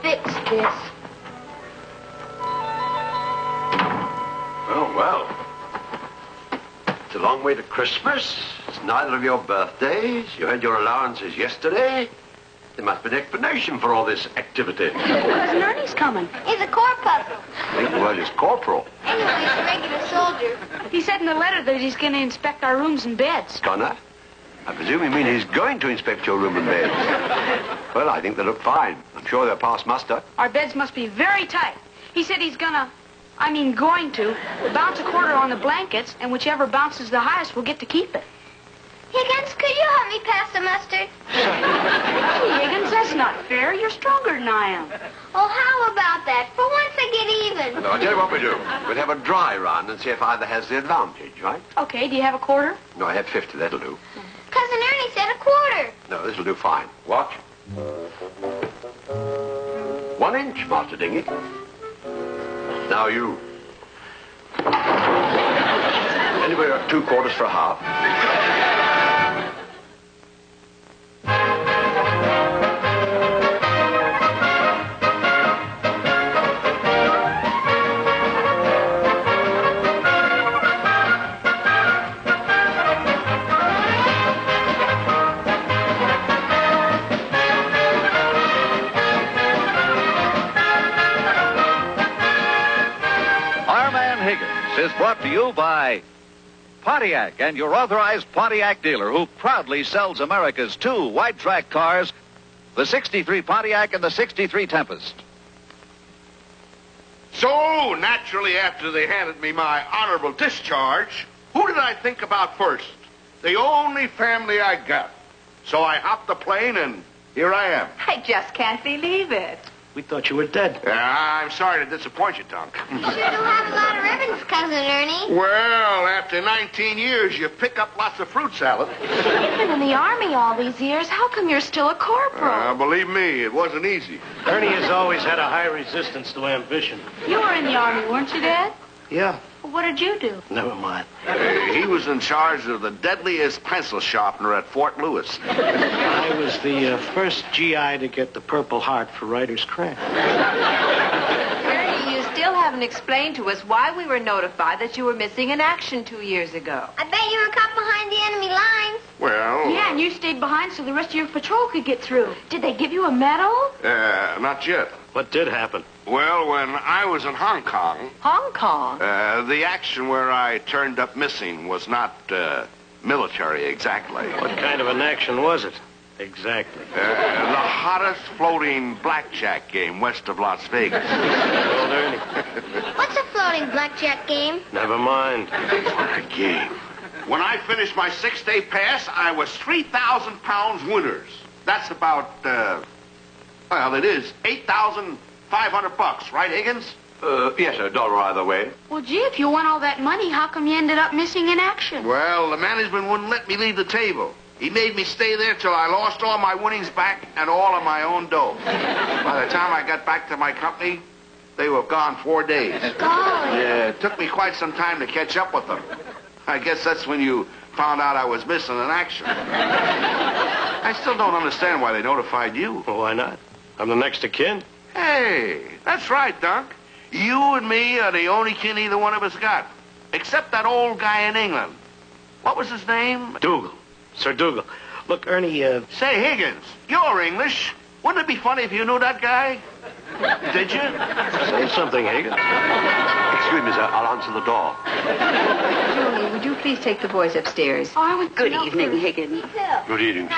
fix this. Well. It's a long way to Christmas. It's neither of your birthdays. You had your allowances yesterday. There must be an explanation for all this activity. Cousin Ernie's coming. He's a corpuscle. I think the word is corporal. Anyway, he's a regular soldier. He said in the letter that he's going to inspect our rooms and beds. Connor, I presume you mean he's going to inspect your room and beds. Well, I think they look fine. I'm sure they're past muster. Our beds must be very tight. He said he's going to bounce a quarter on the blankets, and whichever bounces the highest will get to keep it. Higgins, could you help me pass the mustard? Hey, Higgins, that's not fair. You're stronger than I am. Well, how about that? For once I get even. No, I'll tell you what we do. We'll have a dry run and see if either has the advantage, right? Okay, do you have a quarter? No, I have 50. That'll do. Cousin Ernie said a quarter. No, this'll do fine. Watch. 1 inch, Master Dingy. Now you. Anywhere 2 quarters for a half. Is brought to you by Pontiac and your authorized Pontiac dealer who proudly sells America's 2 wide-track cars, the 63 Pontiac and the 63 Tempest. So, naturally, after they handed me my honorable discharge, who did I think about first? The only family I got. So I hopped the plane and here I am. I just can't believe it. We thought you were dead. I'm sorry to disappoint you, Dunk. You sure do have a lot of ribbons, Cousin Ernie. Well, after 19 years, you pick up lots of fruit salad. You've been in the Army all these years. How come you're still a corporal? Believe me, it wasn't easy. Ernie has always had a high resistance to ambition. You were in the Army, weren't you, Dad? Yeah. Well, what did you do? Never mind. He was in charge of the deadliest pencil sharpener at Fort Lewis. I was the first GI to get the Purple Heart for writer's credit. Ernie, you still haven't explained to us why we were notified that you were missing in action 2 years ago. I bet you were caught behind the enemy lines. Well... Yeah, and you stayed behind so the rest of your patrol could get through. Did they give you a medal? Not yet. What did happen? Well, when I was in Hong Kong... Hong Kong? The action where I turned up missing was not, military exactly. What kind of an action was it? Exactly. The hottest floating blackjack game west of Las Vegas. Old Ernie. What's a floating blackjack game? Never mind. What a game. When I finished my 6-day pass, I was 3,000 pounds winners. That's about, well, it is $8,500, right, Higgins? Yes, $1 either way. Well, gee, if you won all that money, how come you ended up missing in action? Well, the management wouldn't let me leave the table. He made me stay there till I lost all my winnings back and all of my own dough. By the time I got back to my company, they were gone 4 days. Golly. Yeah, it took me quite some time to catch up with them. I guess that's when you found out I was missing in action. I still don't understand why they notified you. Well, why not? I'm the next of kin. Hey, that's right, Dunk. You and me are the only kin either one of us got. Except that old guy in England. What was his name? Dougal. Sir Dougal. Look, Ernie, Say, Higgins, you're English. Wouldn't it be funny if you knew that guy? Did you? Say something, Higgins. Excuse me, sir. I'll answer the door. Julie, would you please take the boys upstairs? Oh, I went Good evening, Higgins. Good evening.